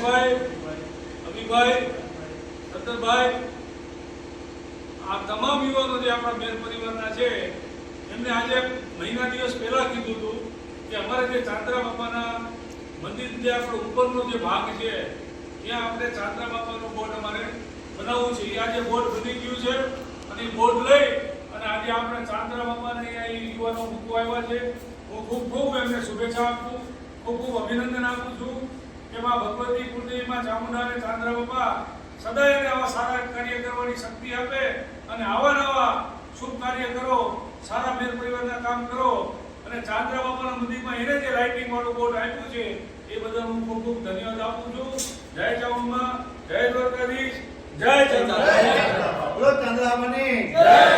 જયેશભાઈ, અભિભાઈ, સત્તરભાઈ, આ તમામ યુવાનો જે આપણા મેર પરિવારના છે એમને આજે મહિના દિવસ પહેલા કીધું હતું કે અમારે જે ચાંદરા બાપાના મંદિર જે આપણો ઉપરનો જે ભાગ છે ત્યાં આપણે ચાંદરા બાપાનું બોર્ડ અમારે બનાવવું છે. એ આજે બોર્ડ બની ગયું છે અને બોર્ડ લઈ અને આજે આપણે ચાંદરા બાપાને અહીંયા યુવાનો મૂકવા આવ્યા છે. હું ખૂબ ખૂબ એમને શુભેચ્છા આપું, ખૂબ ખૂબ અભિનંદન આપું છું કે માં ભગવતી કુળદેવીમાં ચામુંડા અને ચાંદરા બાપા સદાય એને આવા સારા કાર્ય કરવાની શક્તિ આપે અને આવા નવા શુભ કાર્ય કરો, સારા મેર પરિવારના કામ કરો અને ચાંદરા બાપાના મંદિરમાં એને જે લાઇટિંગ વાળું બોર્ડ આપ્યું છે એ બદલ હું ખૂબ ખૂબ ધન્યવાદ આપું છું. જય ચામુંડા, જય દ્વારકાધીશ, જય ચાંદરા. બોલો ચાંદરા બાપાની જય.